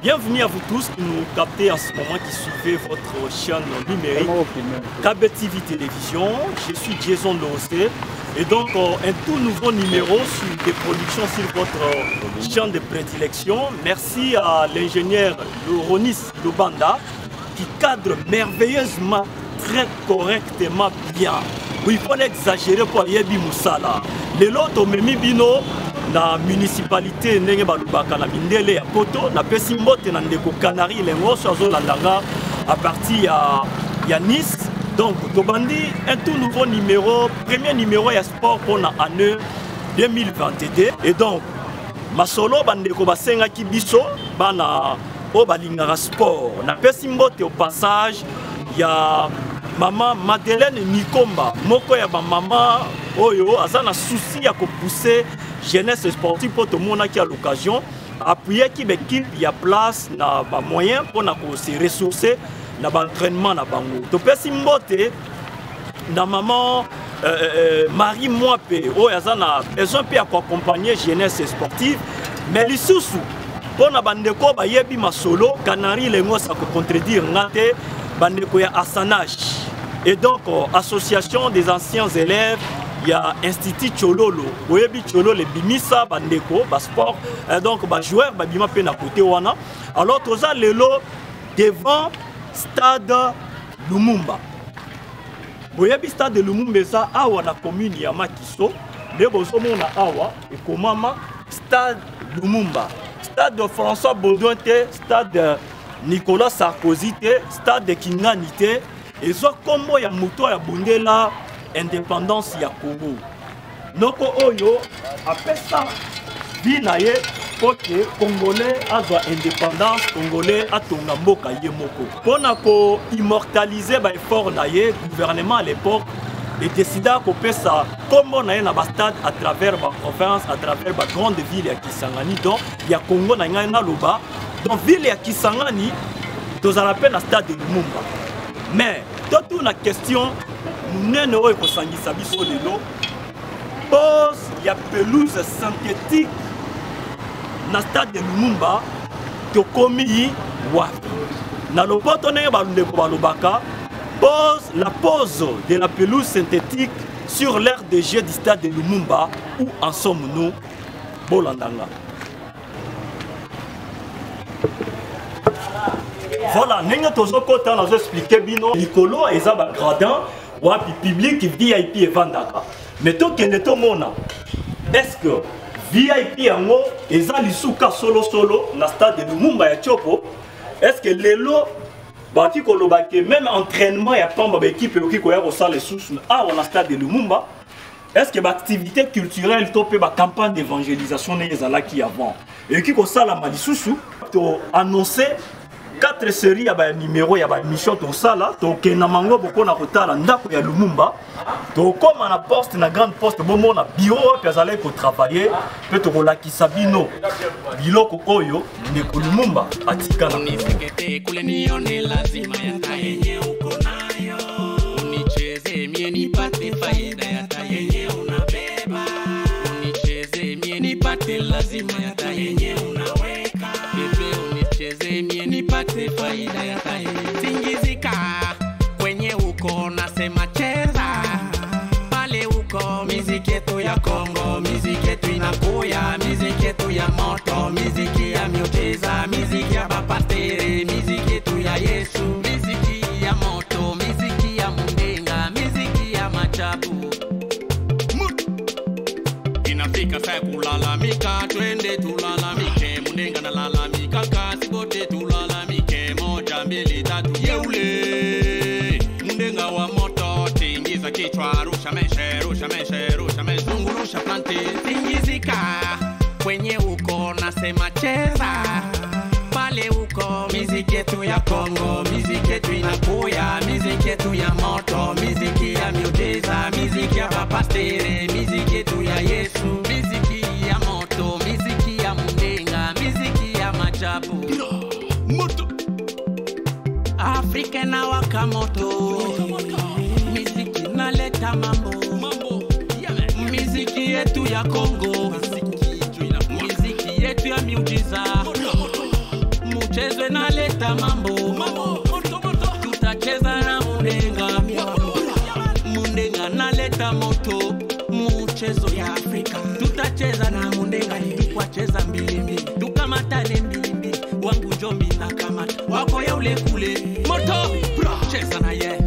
Bienvenue à vous tous qui nous captez en ce moment, qui suivez votre chaîne numérique KB TV Télévision. Je suis Jason Lorosé et donc un tout nouveau numéro sur des productions sur votre chaîne de prédilection. Merci à l'ingénieur Ronis Lobanda qui cadre merveilleusement, très correctement bien. Oui, il faut exagérer pour Yebi Moussala. Les lots Memi Bino, la municipalité ndenge balubaka na mindele ya poto na pesi mbote na ndeko Canary lengo sozo la langa à partir ya Nice. Donc tobandi un tout nouveau numéro, premier numéro ya sport pour la année 2022 et donc masolo bandeko basenga ki biso bana o balingara sport na pesi mbote au passage ya Maman Madeleine Nikomba, moko ya ba maman oyo azana souci ya ko pousser jeunesse sportive pour tout le monde qui a l'occasion appuyer qui équipe il y a place na ba moyen pour na ko se ressourcer na ba entraînement na bango to pesi mbote na maman Marie Mwape oyo azana besoin pe accompagner jeunesse sportive mais lisusu pour na bandeko ba yebi masolo Canary lengo ça ko contredire ngate bandeko ya asanage. Et donc, association des anciens élèves, il y a Institut Chololo. Oyebi Cholo, les Bimisa, Bandeko, Sport, donc, joueurs, Bima Pena côté Wana. Alors, tout ça, le lot devant Stade Lumumba. Oyebi Stade de Lumumba, ça, Awa, la commune Yamakiso, de Bosomona Awa, et Komama, Stade Lumumba. Stade de François Baudouin, Stade de Nicolas Sarkozy, Stade de Kingani. Et ça, comme il y a moto ya bundela indépendance ya Congo. Noko oyo après ça binaye pour que Congolais a indépendance, Congolais a tonga mboka yemoko. Pour ko immortaliser ba effort na ye gouvernement à l'époque et décida ko pesa comme on a na ba stade à travers ba province, à travers ba grande ville ya Kisangani donc ya Congo na ngana loba. Donc ville ya Kisangani dans la peine à stade de Lumumba. Mais toute la question, nous n'avons pas pose il y a pelouse synthétique dans le stade de Lumumba qui commis dans le potonné pose la pose de la pelouse synthétique sur l'aire de jeu du stade de Lumumba où en sommes-nous Bolandanga. Voilà, nous avons expliqué bino Nicolo et Zaba Gradin, wapi public VIP et Vandaka. Mais tout que nous mona, est-ce que VIP yango et Zali Souka solo na stade de Lumumba ya Chopo, est-ce que les lots bati kolobake même entraînement ya pamba équipe qui koya ko sale sous na stade de Lumumba, est-ce que l'activité culturelle topé ba campagne d'évangélisation les alaki avant et qui ko sala malisusu to annoncer 4 séries, il y a un numéro, il y a une mission, tout ça là. Donc, il y a un mango pour qu'on a un ya Lumumba. Donc, comme on a poste, une grande poste, bon, on a bureau, puis on allait travailler. Peut-être qu'on a qui sabino, biloko oyo, neko Lumumba, atika na. Nipate faida ya tae tingizika kwenye uko nasema cheza pale uko miziki yetu ya Kongo miziki yetu inakuya miziki yetu ya moto miziki ya miujiza miziki ya bapatere miziki yetu ya Yesu miziki ya moto miziki ya mundenga miziki ya machabu inafika saa kulalamika twende tulalamike mundenga na lalamika kasi bote tulalamike moja mbili tatu yeule mundenga wa moto tingiza kichwa rusha meshe zungurusha plante tingizika kwenye uko nasema cheza pale uko miziki yetu ya Kongo miziki yetu inakuya miziki yetu ya moto miziki ya miujiza miziki ya bapastere miziki yetu ya Yesu miziki ya moto miziki ya mundenga miziki ya majabu moto Afrika na wakamoto miziki naleta mambo miziki yetu ya Kongo miziki yetu ya miujiza muchezwe na leta mambo tutacheza na Mundenga Mundenga na leta moto muchezo ya Afrika tutacheza na Mundenga tukwacheza mbili tukamatane mbili wangu njombi na kamata wako ya ule kule moto cheza na ye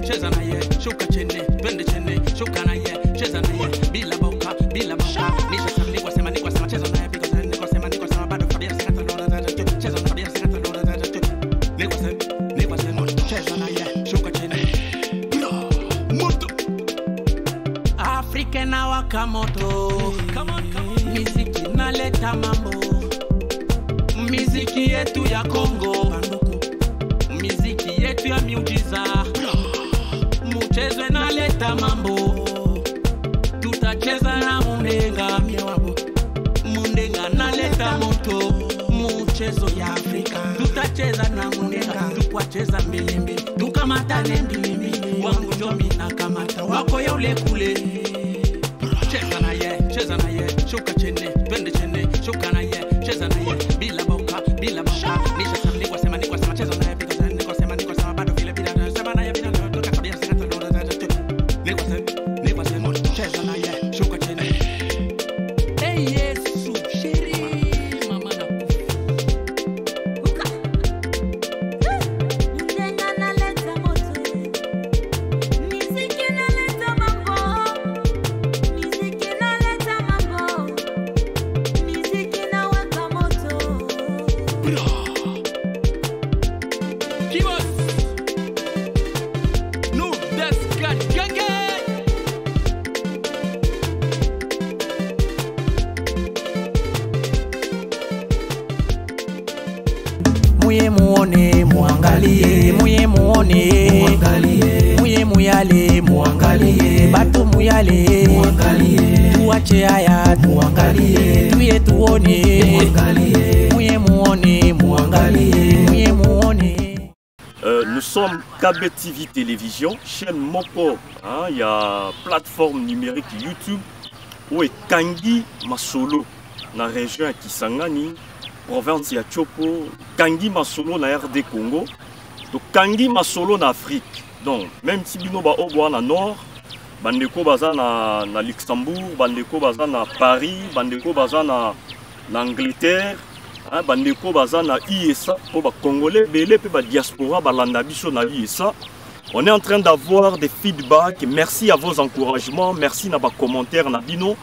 shuka chini twende chini shuka na ye cheza na ye bila boka nisha sema cheza na ye niko sema bado kabia sikata lola cheza na kabia sikata lola niko sema cheza na ye shuka chini moto Afrika na waka moto come on muziki naleta mambo muziki yetu ya Kongo muziki yetu ya miujiza muchezwe na leta mambo tutacheza na Mundenga Mundenga na leta moto muchezo ya Afrika tutacheza na Mundenga tukwacheza mbili tukamatane mbili wangu njombi na kamata wako ya ule kule cheza na ye shuka chini twende chini shuka na ye cheza na ye bila boka nisha sema cheza na ye niko sema bado vile bila sema na ye bila toka kabia sikata lola niko sema cheza na ye shuka chini hey Yesu shiri mama na Mundenga na leta moto muziki na leta mambo muziki na leta mambo muziki na waka moto Kibos no that's gage Muye muone muangalie muye muone muangalie muye muyale muangalie batu muyale muangalie tuache haya muangalie tuye tuone muangalie muye muone muangalie muye muone Nous sommes KB TV Télévision, chaîne Moko, il y a plateforme numérique YouTube où est Kangi Masolo, dans la région de Kisangani, province de Chopo, Kangi Masolo dans RD Congo, donc Kangi Masolo en Afrique. Donc même si bino ba obo na nord, bandeko baza na Luxembourg, bandeko baza na Paris, bandeko baza na Angleterre. Bandeko baza na ISA pour les Congolais, belé pe ba diaspora balanda biso na ISA. On est en train d'avoir des feedbacks. Merci à vos encouragements, merci na ba commentaires na bino.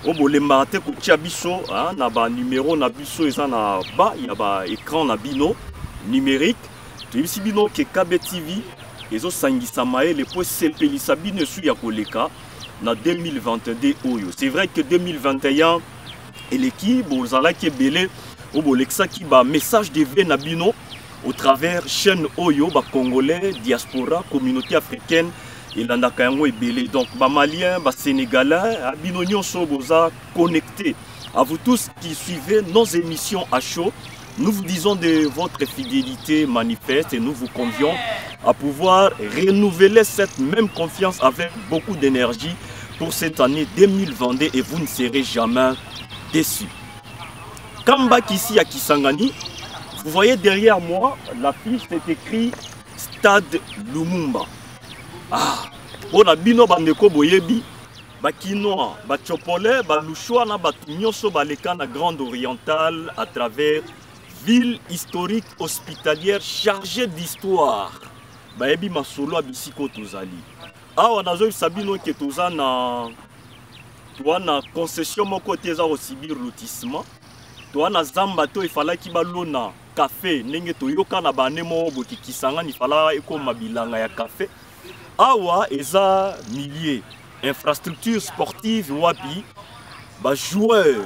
Obo le marate ko tia biso na ba numéro na biso eza na ba ya ba écran na bino numérique. Tu bisi bino ke KB TV ezo sangisa maele po sepelisa bino su ya koleka na 2022 oyo. C'est vrai que 2021 et l'équipe bozala ki belé Obolexa qui ba message de Venabino au travers chaîne Oyo ba congolais diaspora communauté africaine et l'andakayango et belé donc ba malien ba sénégalais abino nyonso boza connecté à vous tous qui suivez nos émissions à chaud. Nous vous disons de votre fidélité manifeste et nous vous convions à pouvoir renouveler cette même confiance avec beaucoup d'énergie pour cette année 2022 et vous ne serez jamais déçus. Kambak ici à Kisangani, vous voyez derrière moi, l'affiche est écrit Stade Lumumba. Ah, on a bino bandeko boyebi, bakinoa, bachopole, balushwa na batunyoso baleka na Grande Orientale à travers ville historique hospitalière chargée d'histoire. Bayebi masolo abisiko tozali. Awa nazo sabino ke tozana na concession moko teza osibir lotissement. Toana zamba to ifala ki balona café ndenge toyoka na banemo boki Kisangani ifala eko mabilanga ya café. Awa eza milliers infrastructure sportive wapi ba joueur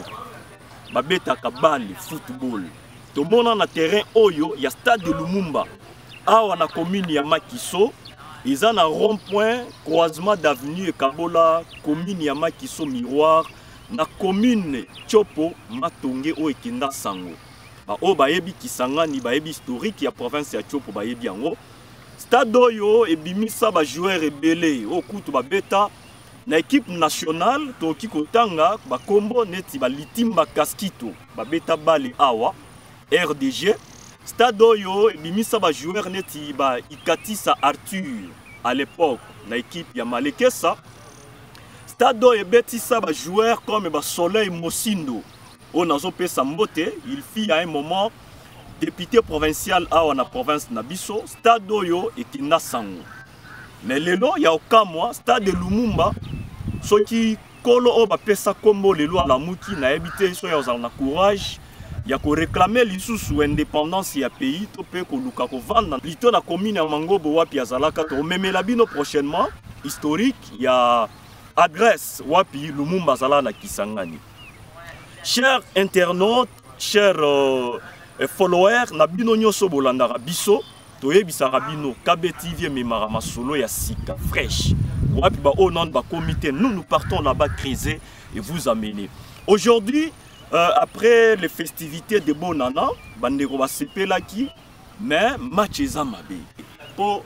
ba beta kabali football. Tomona na terrain oyo ya stade de Lumumba. Awa na commune ya Makiso eza na rond-point croisement d'avenue Kabola commune ya Makiso miroir. Na commune Chopo Matonge o ekenda sango ba o bayebi Kisangani bayebi historique ya province ya Chopo bayebi yango stade oyo ebimisa ba joueur ebele o kutu ba beta na équipe nationale to kikotanga ba kombo neti ba Litimba Kaskito ba beta bale awa RDG Stade Oyo, bimisa ba joueur neti ba Ikatisa Arthur à l'époque, na équipe ya Malekesa. Stade Oyo betisa ba joueur comme ba Soleil Mosindo. On a zopé Sambote, il fit à un moment député provincial à la province Nabiso. Stade Oyo et Kinasango. Mais lelo ya okamwa Stade de Lumumba, ceux qui kolo o ba pesa kombo lelo à la muki na habité so ya na courage. Il y a réclamer l'issue indépendance ya pays to pe ko luka ko vanda plutôt na commune ya Mangobo wapi azalaka to memela bino prochainement historique il y a adresse wapi Lumumba zala na Kisangani. Chers internautes, chers followers na bino nyoso bolanda biso to yebisaka bino KBTV memara masolo ya sika fraîche wapi ba au nom ba comité nous partons là-bas criser et vous amener. Aujourd'hui après les festivités de Bonana, bandeko ba sepela ki, mais match ezamabe. Pour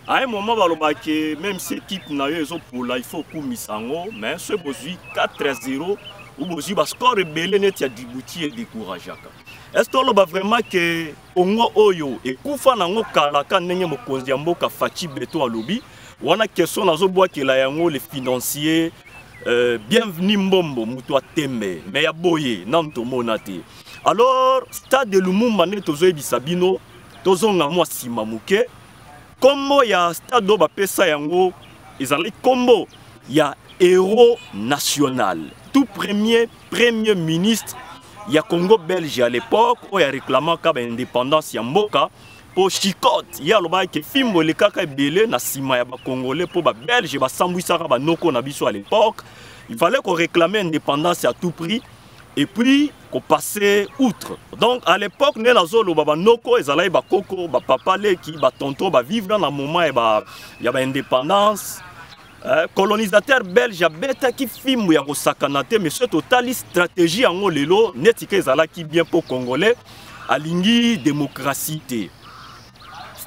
à un moment balobake même si équipe na yo ezo pour là il faut kumisango, mais ce bozui 4-0 ou bozui ba score belé net ya Djibouti et décourageaka. Est-ce que loba vraiment que ongo oyo et kufa nango kala ka ndenge mokonzi ya mboka Fachi Beto alobi, wana question nazo boa ke la yango les financiers. Bienvenue Mbombo Moutoua Tembe, mais ya boye, nanto monate. Alors, Stade de Lumumba ne tozo ebisabino, tozo nga mwa sima muke. Kombo ya Stade Doba Pesa yango, ezali kombo ya héros national. Tout premier ministre ya Congo belge à l'époque, où ya réclamant ka ba indépendance ya mboka. Pour chicote, il y a le bail qui filme les caca belé na sima ya ba congolais pour ba belge ba sambouisa ba noko na biso à l'époque. Il fallait qu'on réclame l'indépendance à tout prix et puis qu'on passait outre. Donc à l'époque né na zolo ba noko ezalai ba koko ba papa le qui ba tonton ba vivre dans un moment et ba ya ba indépendance. Colonisateur belge a beta qui filme ya ko sakanate mais ce total stratégie en lelo netike ezala qui bien pour congolais alingi démocratie.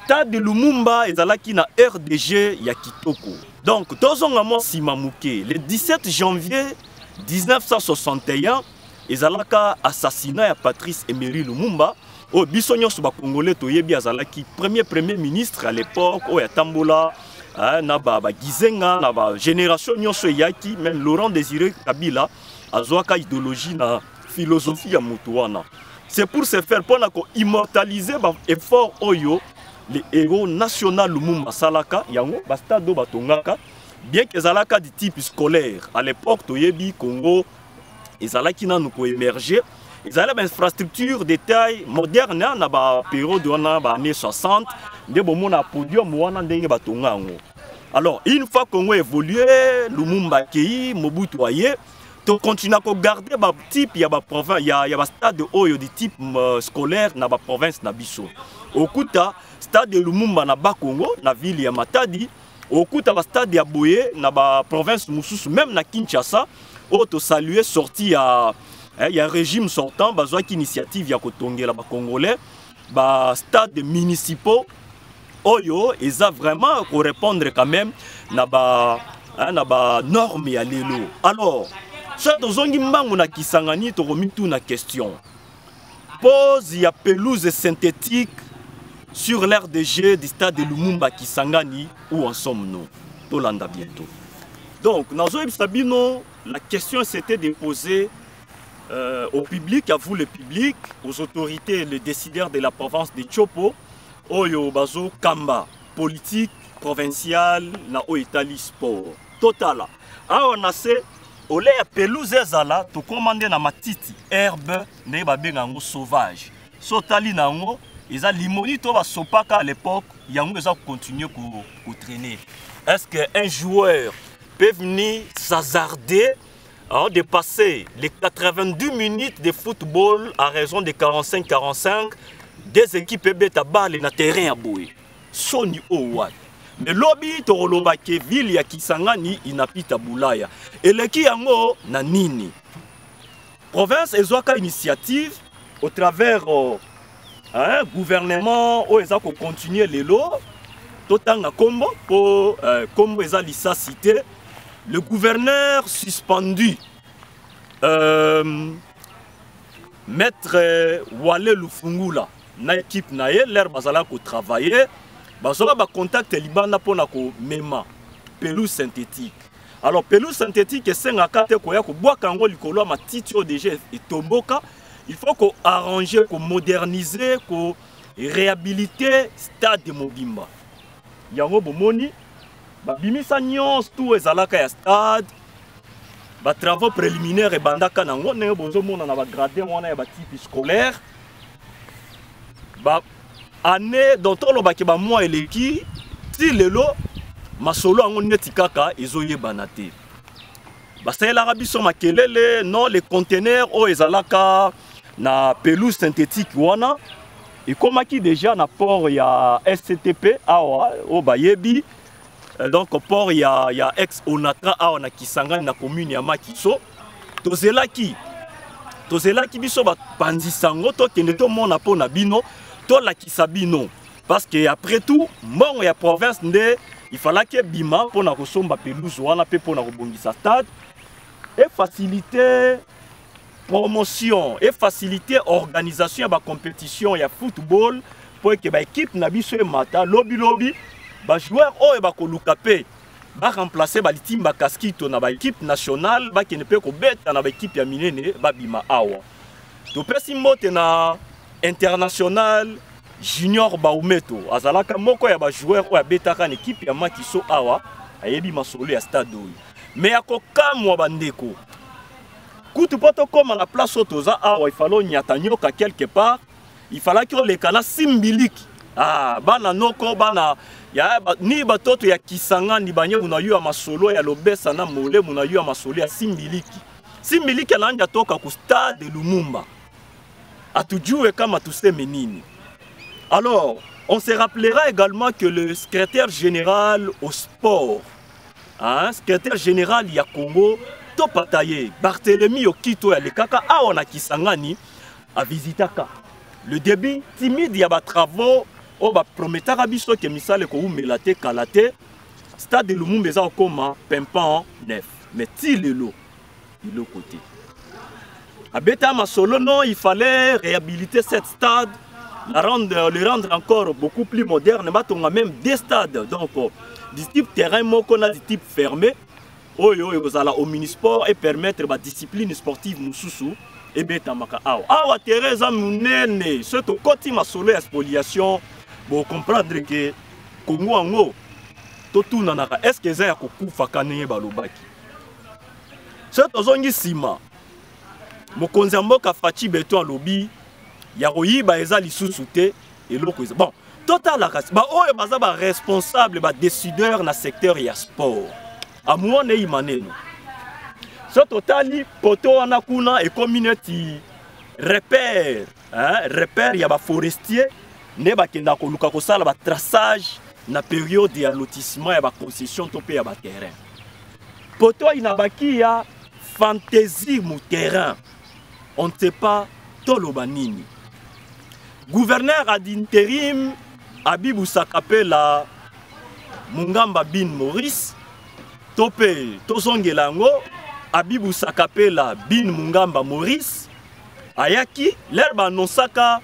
Stade de Lumumba ezalaki na RDG ya Kitoko. Donc tozongamo simamuke le 17 janvier 1961 ezalaka assassinat ya Patrice Emery Lumumba o biso nyonso ba congolais toyebi azalaki premier ministre à l'époque o ya tambola na ba gizenga na ba génération nyonso yaki même Laurent Désiré Kabila azwaka idéologie na philosophie ya mutu wana. C'est pour se faire pour immortaliser ba effort oyo les héros nationaux Lumumba Salaka, yango bastado batongaka, bien que Zalaka du type scolaire. À l'époque, Toyebi, Congo, et Zalaki n'a pas émergé. Ils avaient une infrastructure de taille moderne, dans la période des années 60, de bon a podium ou en dengue batongango. Alors, une fois Congo évolué, Lumumba Kei, Mobutu Aye, tu continues à garder le type, il y a un stade de type scolaire dans la province Nabiso. Au Kuta, stade de Lumumba na Bakongo, na ville ya Matadi, au Kuta ba stade ya Boye na ba province Mususu, même na Kinshasa, auto saluer sorti ya régime sortant, bazwa ki initiative ya kotongela ba Congolais, ba stade municipaux oyo eza vraiment pour répondre quand même na ba norme ya lelo. Alors, ça tozongi mbangu na Kisangani to romitu na question. Pose ya pelouse synthétique sur l'aire de jeu du stade de Lumumba Kisangani, où en sommes-nous? Tolanda bientôt. Donc, dans Sabino, la question s'était déposée au public, à vous le public, aux autorités, les décideurs de la province de Chopo, Oyo Bazo Kamba, politique provinciale, na Oitali sport. Total. Alors, on a fait, au lait à pelouse ezala, tu commandes na matiti, herbe, ne babengango sauvage. Sotali nango, ils ont limoni to ba sopaka à l'époque, yango ils ont continué à traîner. Est-ce qu'un joueur peut venir s'hasarder de passer les 90 minutes de football à raison de 45-45 des équipes beta balle na terrain à boué? Soni Owad. Mais lobby to lobake ville ya Kisangani inapita bulaya. Et leki yango na nini? Province ezwaka initiative au travers gouvernement où ils ont continué les lois, tout en combo pour comme ils ont cité le gouverneur suspendu maître Wale Lufungula na équipe na ye l'air bazala ko travailler bazoka ba contact libanda pona ko mema pelouse synthétique. Alors pelouse synthétique esengaka te koya ko bwaka ngo likolo matiti o déjà etomboka. Il faut qu'on arrange, qu'on modernise, qu'on réhabilite stade de Mobimba. Yango bomoni, ba bimisa nyons tout ezalaka ya stade, ba travaux préliminaires et bandaka nango ne bozo mona na ba gradé wana ya ba type scolaire. Ba année dont on lo ba ke ba mois eleki, ti lelo masolo ango neti kaka ezoye banate. Ba sayela rabiso makelele non les conteneurs o ezalaka na pelouse synthétique wana et comme qui déjà na port il y a SCTP awa au bayebi donc port il y a ex Onatra awa na Kisangani na commune ya Makiso tozelaki biso ba panzisango to kende to mona pona bino to la kisabino parce que après tout mon ya province nde il fallait que bima pona ko somba pelouse wana pe pona ko bongisa stade et faciliter promotion et faciliter organisation de la compétition de football pour que l'équipe nabiso mata lobby ba joueur o e ba kolukape ba remplacer ba litimba kaskito na ba équipe nationale ba ne peut ko beta na ba équipe ya minene ba bima awa to pesi mote na international junior baumeto azalaka moko ya ba joueur o ya betaka na équipe ya Makiso awa ayebi masolo ya stade mais akokamwa bandeko Kutu poto comme à la place Otoza, il fallait nyatanyoka quelque part. Il fallait que les canaux simbiliki. Bana noko bana ya ni batoto ya Kisanga ni banye munayu ya masolo ya lobesa na mole munayu ya masolo ya simbiliki. Simbiliki alanja toka ku stade de Lumumba. Atujue kama tuseme nini. Alors, on se rappellera également que le secrétaire général au sport, secrétaire général ya Congo Topataye, Barthélemy Okito ya lekaka aona Kisangani a visitaka. Le début timide ya ba travaux o ba prometaka biso ke misale ko umelate kalate stade de Lumumba za okoma pimpan neuf mais ti lelo de côté. Abeta masolo non, il fallait réhabiliter cette stade, le rendre encore beaucoup plus moderne, batonga même des stades donc du type terrain moko na du type fermé. Au Minisport et permettre la discipline sportive Moussousou et Betamaka. Awa Teresa Mounene, ce côté ma solo spoliation, pour comprendre que Congo Ango, Totu Nanaka, est-ce que c'est un coup Fakane Balobaki? Ce Tozongi Sima, Mokonzambo Kafachi Beton Lobby, Yaroyi Baeza Lissousute et l'autre. Bon, total la race, responsable, décideur dans le secteur et sport. À moi, ne imaneno. Ce total, poto anakuna et community repère, repère y a ba forestier, ne ba kenda ko luka ko sala ba traçage na période de lotissement ya ba concession topé ya ba terrain. Poto inabaki ya fantaisie mu terrain. On ne sait pas tolobanini. Gouverneur ad intérim Abibou Sakapela Mungamba bin Maurice Topé, Tozongelango, Abibou Sakapela, Bin Mungamba Maurice, Ayaki, l'herbe annoncaka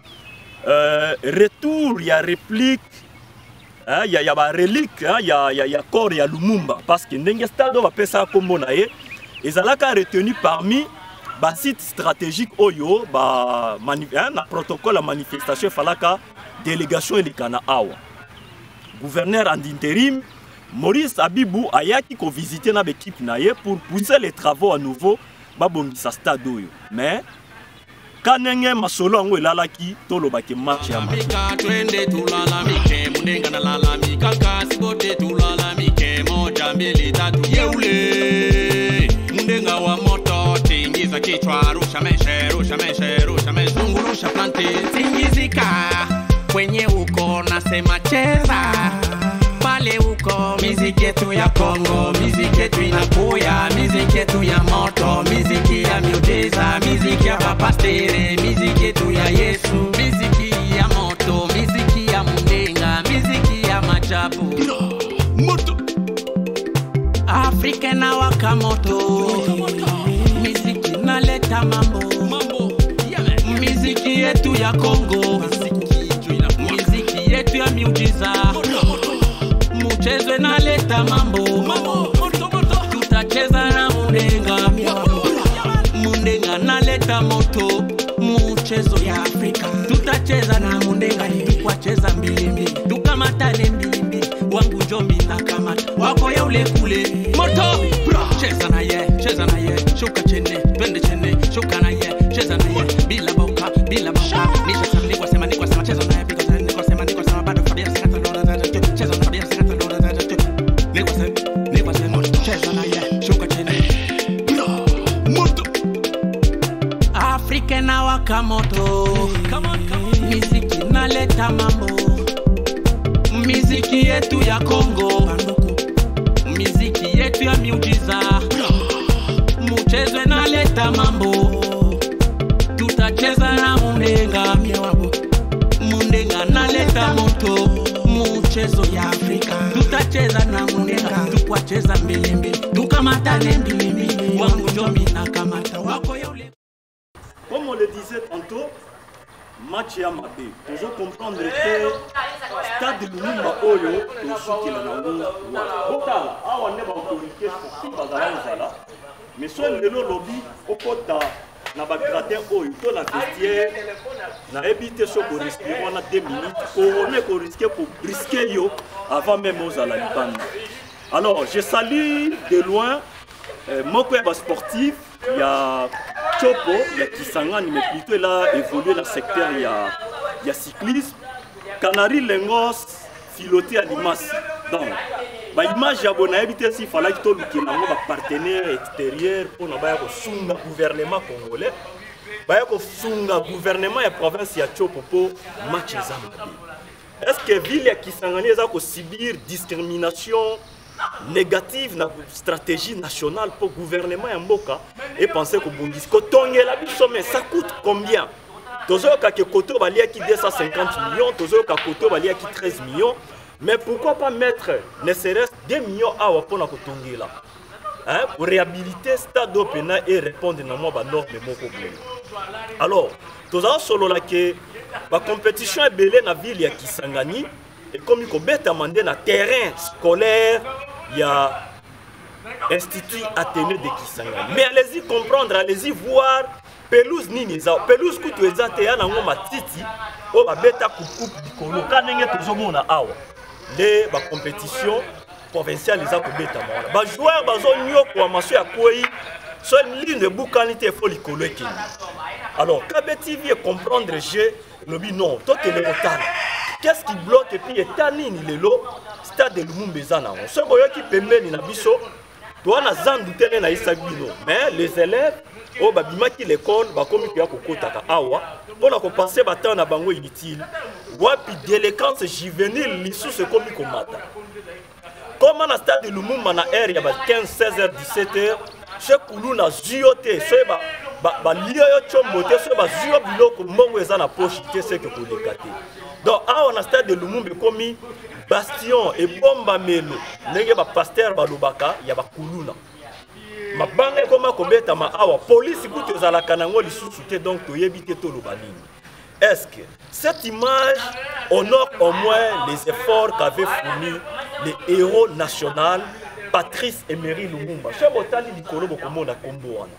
retour, il y a réplique, il y a relique, il y a corps, il y a Lumumba, parce que Nengestado va faire ça comme on a et Zalaka retenu parmi les sites stratégiques Oyo, le protocole de manifestation, Falaka, délégation et les Kanaawa. Gouverneur en intérim, Maurice Abibou ayaki ko visiter na équipe naye pour pousser les travaux à nouveau babongisa stade oyo mais kanenge masolo ngo elalaki tolobaki match ya twende tulala mike munenga na lala mikaka sibote tulala mike moja mbili tatu yeule munenga wa moto tingiza kichwa rusha meshe zungurusha plante tingizika kwenye uko nasema cheza pale uko miziki yetu ya Kongo, miziki yetu inakuya, miziki yetu ya moto, miziki ya miujiza, miziki ya papastere, miziki yetu ya Yesu, miziki ya moto, miziki ya munenga, miziki ya majabu. Moto Afrika na waka moto, miziki naleta mambo. Miziki yetu ya Kongo, miziki Mchezwe na leta mambo tutacheza na Mundenga Mundenga na leta moto mchezo ya Afrika tutacheza na Mundenga kwa cheza mbili tukamatane mbili wangu njombi na kamata wako ya ule kule moto cheza na ye shuka chene twende chene shuka na ye cheza na ye bila boka nisema cheza na ye nikosema bado fadia sikata dola cheza na fadia sikata dola nikosema cheza na ye shuka chene moto Afrika na waka moto miziki na leta mambo miziki yetu ya Kongo miziki yetu ya miujiza mchezwe na leta mambo tutacheza na Mundenga na leta moto mchezo ya Afrika tutacheza na Mundenga tukwacheza mbili tukamatane mbili wangu njombi na kamata wako ya ule. Comme on le disait tantôt, match ya mabe. Vous devez comprendre que stade de Lumumba oyo tosuki la nango wa. Botala awa ne ba communiquer sur bazala zala. Mais soit lelo lobby okota na ba gradin oyo to la vestiaire na éviter ce qu'on risque on a 2 minutes on risquer pour risquer yo avant même aux ala libanda. Alors je salue de loin mon club sportif, il y a Chopo, il y a Kisangani, mais plutôt il a évolué dans le secteur, il y a cyclisme. Canary Lengos, filoté à Limas. Donc, l'image japonaise, il fallait que tout le partenaire extérieur pour le gouvernement congolais. Le gouvernement et province il y a Chopo pour match. Est-ce que la ville Kisangani a subir discrimination négative na stratégie nationale pour le gouvernement Mboka et penser que Bundisco tongue la biso mais ça coûte combien? Tozo ka ke koto balia qui 250 millions, tozo ka koto balia qui 13 millions, mais pourquoi pas mettre ne serait-ce 2 millions à pour na kotongi là? Hein, pour réhabiliter stade opena et répondre na moi ba norme moko problème. Alors, tozo solo la que la compétition est belée na ville ya Kisangani. Et comme il y a un terrain scolaire, il y a Institut Athénée de Kisangani. Mais allez-y comprendre, allez-y voir, pelouse Nineza, pelouse Koutueza, Théana Matiti, ou Beta Koukou Bikolo, Kanenge Tozomona Awa. Les compétitions provinciales, les Akobeta Mora. Les joueurs, ils ont un massue à Kouei, seule ligne de boucanité, il faut les coller. Alors, KBTV comprendre, j'ai le non, toi tu es le retard. Qu'est-ce qui bloque et puis etani ni lelo stade de Lumumba ezana ce boyo qui pembeni na biso toi na zandu tene na isabino mais les élèves au babima qui l'école ba komi pia kokotaka awa pona ko passer batin na bango inutile wapi délinquance juvénile lisusu komi komata comme na stade de Lumumba na air ya ba 15 16h 17h chez Kulu na ziote so ba liyo yo chombote so ba zio biloko mbongo ezana poche te ce que ko lekate. Donc, on a un stade de Lumumba comme bastion et bomba melo. Nenge ba pasteur balobaka ya ba kuluna. Ma bange koma kobeta ma awa police kuto za la kanango lisusu te donc to yebite to lobalini. Est-ce que cette image honore au moins les efforts qu'avait fourni les héros nationaux Patrice Emery Lumumba. Chebotali likolo bokomona kombo wana.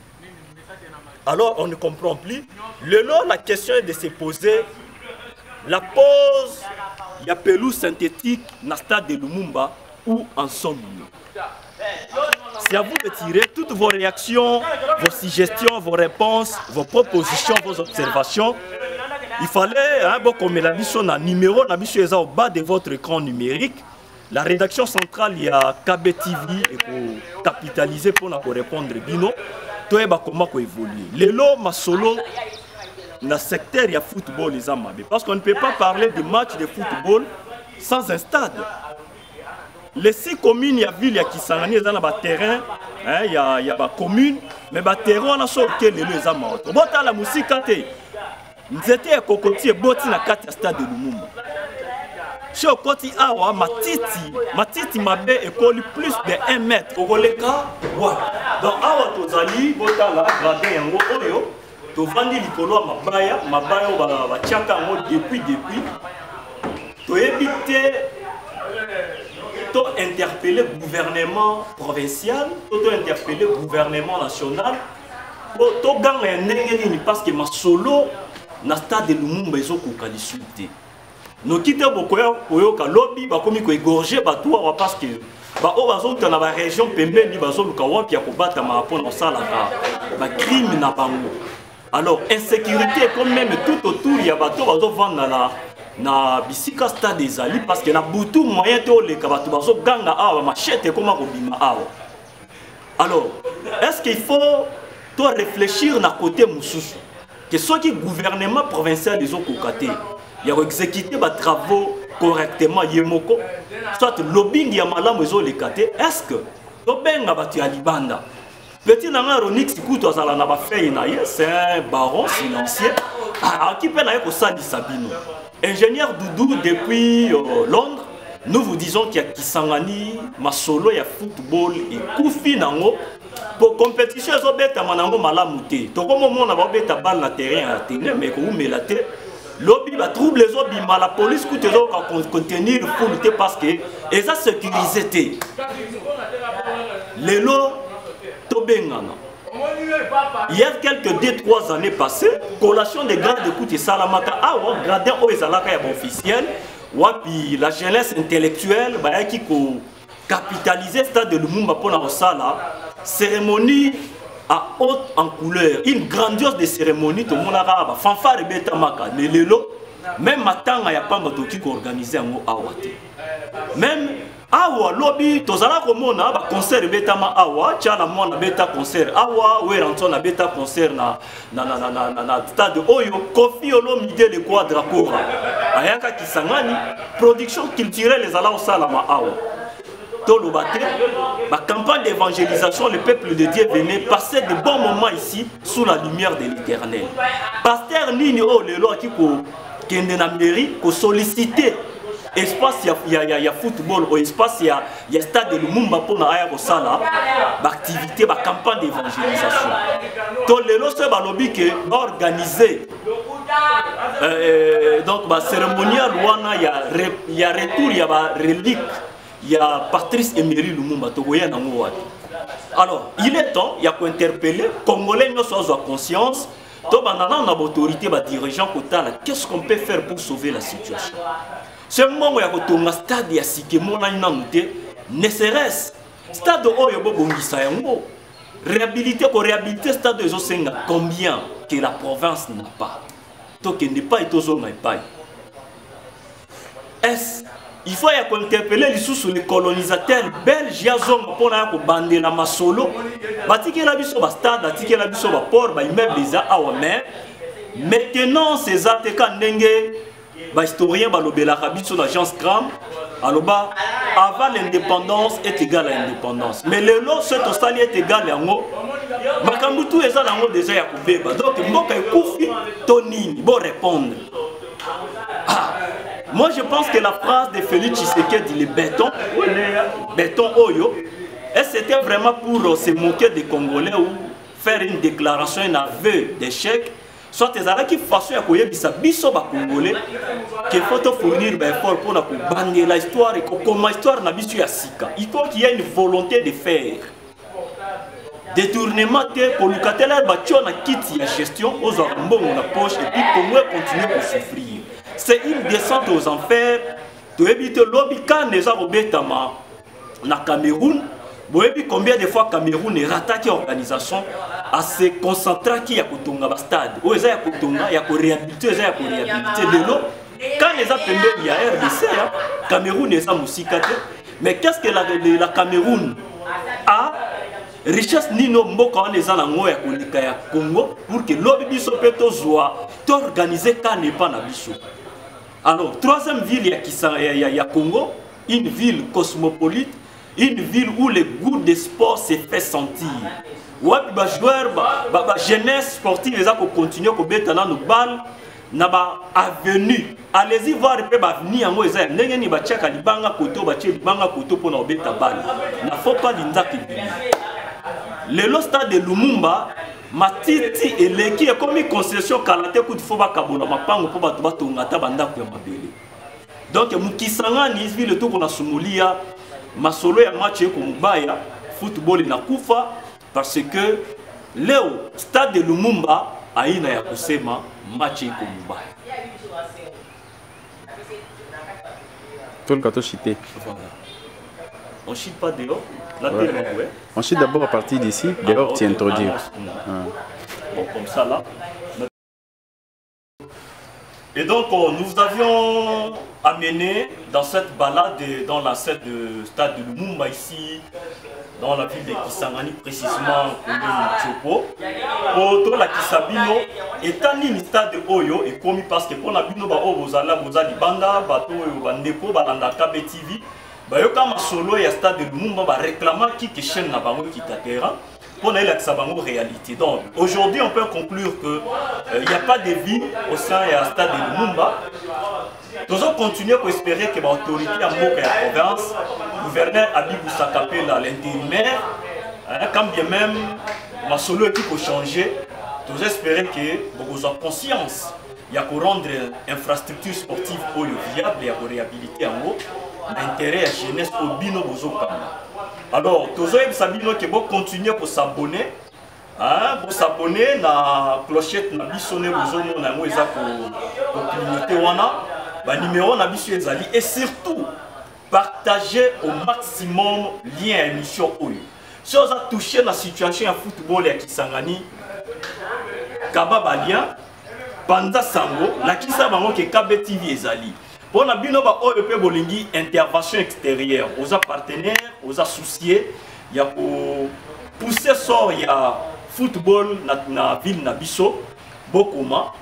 Alors on ne comprend plus. Le long la question est de se poser la pause, il y a pelouse synthétique dans le stade de Lumumba ou en sommes-nous. C'est à vous de tirer toutes vos réactions, vos suggestions, vos réponses, vos propositions, vos observations. Il fallait, comme la mission a numéro, la mission est au bas de votre écran numérique. La rédaction centrale, il y a KBTV et pour capitaliser pour répondre bino. Tout est comment évoluer. Les lots, ma solo. Dans le secteur, il y a football, les amis. Parce qu'on ne peut pas parler de match de football sans un stade. Les 6 communes, il y a ville, il y a Kisangani, il y a un terrain, il y a des communes, mais le terrain, on a sorti les amis. Bon, la musique, nous étions à Kokoti et Boti na kati stade de Lumumba. Chez Okoti Awa, Matiti Mabe école plus de 1 mètre. Au Goleka, donc Awa Tozali, Botala, Gradin Yango Oyo. Tovandi likolo mabaya ba tiaka ngo depuis to éviter interpellé le gouvernement provincial, interpellé le gouvernement national, parce que ma solo na stade de Lumumba ils ont qualité. Nous quittons beaucoup de lobby, comme ils égorgé parce que dans la région pembeni qui a combattu ma rapport ça la crime na bango. Alors insécurité comme même tout autour il y a bateau vendre na bisika stade des ali parce que na butu moyen to le kabato bazo ganga awa machete comment robima awa. Alors est-ce qu'il faut toi réfléchir na côté mususu que ceux qui gouvernement provincial des okaté il y a exécuté ba travaux correctement yemoko soit lobbying ya malamu ezo le katé est-ce que to benga batu ya libanda petit nanga Ronix Kuto azala na ba feuille na ye c'est un baron silencieux qui peut na ko sali sabino ingénieur Doudou depuis Londres nous vous disons qu'il y a Kisangani masolo ya football et Koufi nango pour compétition ezo beta manango malamu te to comme on ba beta balle na terrain à tenir mais ko umela te lobby va trouble les autres la police coûte contenir foule parce que et ça sécurisé les lots tobengana. Il y a quelques 2-3 années passées, collation des grades de Kouti Salamaka, gradin au Ezalaka officiel, la jeunesse intellectuelle, qui capitalisé le stade de Lumumba pour la sala, cérémonie à haute en couleur, une grandiose de cérémonie, tout le monde a fanfare et betamaka, les lots, même matin, il n'y a pas de qui organisé un mot awate. Même awa lobby tozala komona ba concert betama awa tchala mona beta concert awa weranto na beta concert na stade oyo Kofi Olomide le Quadracora ayaka Kisangani production culturelle les ala osalama awa tolo baté ba campagne d'évangélisation le peuple de Dieu venait passer de bons moments ici sous la lumière de l'Éternel. Pasteur nini o lelo ki ko kende na mairie ko solliciter espace il y a football au espace il y a stade de Lumumba pour na aya ko sala ba activité ba campagne d'évangélisation to lelo se ba lobby que organiser donc ba cérémonial wana il y a retour il y a ba relique il y a Patrice Emery Lumumba to goya nango wati. Alors il est temps il y a ko interpeller congolais nous soit conscience to banana na autorité ba dirigeant kotala qu'est-ce qu'on peut faire pour sauver la situation. Ce moment où il y a un stade ya sikemona inamute ne serait-ce stade oyo bobongisa yango réhabiliter stade ezo senga combien que la province n'a pas donc il n'est pas etozo na pas est il faut y interpeller les sous les colonisateurs belges ya zongo pona ko bandela masolo batiki la biso ba stade batiki la biso ba port ba immeuble za awa mais maintenant ces ateka ndenge ba historien ba lobela rabiso l'agence Cram aloba avant l'indépendance est égal à l'indépendance mais le lot ce tosali est égal à ngo makambu tout eza nango déjà ya kubeba donc mboka ekufi tonini bon répondre moi je pense que la phrase de Félix Tshisekedi le béton oyo et c'était vraiment pour se moquer des Congolais ou faire une déclaration un aveu d'échec soit les arabes qui façon à koyer biso ba congolais qu'il faut fournir ben effort pour bander la histoire et comment histoire na biso ya sika il faut qu'il y ait une volonté de faire détournement te pour le catalogue ba na kit ya gestion aux ambongo na poche et puis comment continuer à souffrir c'est une descente aux enfers to éviter lobby quand les arobetama na Cameroun. Vous voyez combien de fois Cameroun est rattaqué organisation à se concentrer qui a kotonga ba stade. O eza ya kotonga ya ko réhabiliter eza ya ko réhabiliter lelo. Quand les appelés il y a RDC Cameroun est ça musikate. Mais qu'est-ce que la Cameroun a richesse nino mboka on les alango ya kolika ya Congo pour que lobby biso peto zoa t'organiser quand n'est pas na biso. Alors troisième ville il y a Congo, une ville cosmopolite. Une ville où le goût des sports se fait sentir. Ouais, les joueurs, la jeunesse sportive, ils ont continué à mettre dans nos balles, dans l'avenue. Allez-y voir les avenir en moi, ils ont ni bachaka li banga koto, bacheli banga koto pour nous mettre balle. Il ne faut pas l'inzaki. Le stade de Lumumba, matiti et l'équipe est comme une concession kalate coup de faut pas kabona mapango pour battre tonga ta banda ko mabele. Donc Mukisanga ni ville tout qu'on a sumulia. masolo ya match ekomubaya football inakufa parce que leo stade de Lumumba aina ya kusema match ekomubaya. Tout le gâteau chité. Voilà. On chie pas dehors. Là, Ouais. ouais. On chie d'abord à partir d'ici, dehors tu introduis. Bon, comme ça là. Et donc nous avions amené dans cette balade, dans la scène de stade de Lumumba ici, dans la ville de Kisangani, précisément au Tchopo, la Kisabino, étant ni stade de Oyo, et commis parce que pour la bino, bozala banda, bato, bandeko, balanda KBTV, comme solo et stade de Lumumba, réclamant qui chaîne na bango qui t'atterra. Pour la réalité. Donc aujourd'hui on peut conclure qu'il n'y a pas de vie au sein du stade de Lumumba. Nous allons continuer à espérer que l'autorité à Moka et la province, le gouverneur Abibou Sakapela, l'intérimaire, quand bien même ma solo équipe a changé, nous espérons que vous avez conscience. Il y a qu'à rendre l'infrastructure sportive viable, il y a qu'à réhabiliter en haut l'intérêt à la jeunesse au bino bozokama. Alors, tous les gens qui vont continuer pour s'abonner, pour s'abonner à la clochette, na bisonner aux na moisa pour clignoter wana, numéro na biso ezali et surtout partager au maximum lien à émission oyo. Si on a touché la situation à football à Kisangani, kaba balien, panda sango, la kisa bango ke KBTV ezali. Pour la binoba OEP Bolingi, intervention extérieure, aux partenaires, aux associés, il y a pour pousser sort, il y a football dans la ville Nabiso, Bokoma.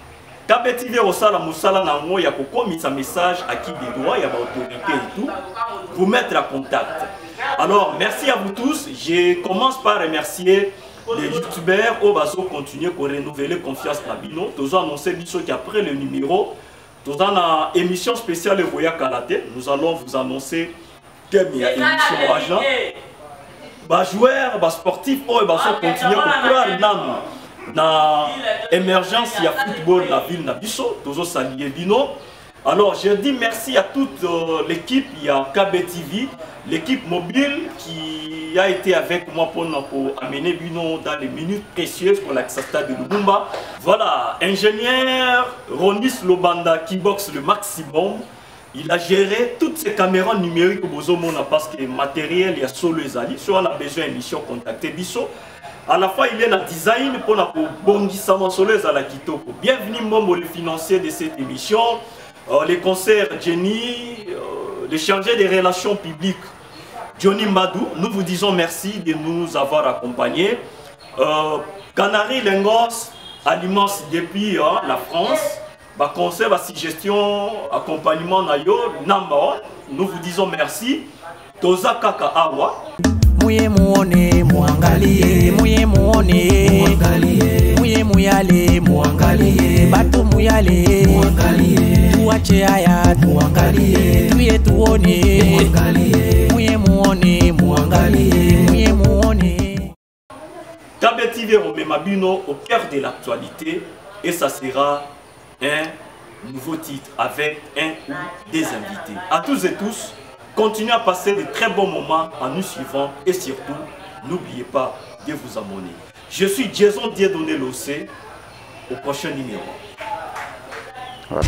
KBTV au Sala Moussala Nango, il y a pour commettre un message à qui des droits, il y a l'autorité et tout, vous mettre en contact. Alors, merci à vous tous. Je commence par remercier les youtubeurs au Baso continuer pour renouveler confiance dans Bino. Nous avons annoncé Biso qu'après le numéro, dans la émission spéciale Voya Karaté, nous allons vous annoncer qu'il y a une émission agent. Les joueurs, les sportifs, ils vont continuer à croire dans l'émergence du football dans la ville de Nabiso. Nous allons saluer Bino. Alors, je dis merci à toute l'équipe, il y a KBTV, l'équipe mobile qui a été avec moi pour amener Bino dans les minutes précieuses pour l'accès stade de Lumumba. Voilà, ingénieur Ronis Lobanda qui boxe le maximum. Il a géré toutes ces caméras numériques au Bozomona parce que le matériel, il y a solo les alliés. Si on a besoin d'émission, contactez Bisso. À la fois, il y a un design pour la Bongissama Soleil à la Kitoko. Bienvenue, Momo, le financier de cette émission. Les concerts Jenny, les chargés des relations publiques Johnny Madou, nous vous disons merci de nous avoir accompagnés. Canary Lengos, Aliments depuis la France, concert, suggestion, accompagnement Nayo, Namba, nous vous disons merci. Toza Kaka Awa. Muye muone muangalie, muye muone muangalie, muye muyale muangalie, batu muyale muangalie. Tuache haya tuangalie, tuye tuone muangalie, muye muone muangalie, muye muone. KBTV remet Mabino au cœur de l'actualité et ça sera un nouveau titre avec un ou des invités. À tous et tous, continuez à passer de très bons moments en nous suivant et surtout, n'oubliez pas de vous abonner. Je suis Jason Dieudonné Lossé, au prochain numéro. Ouais.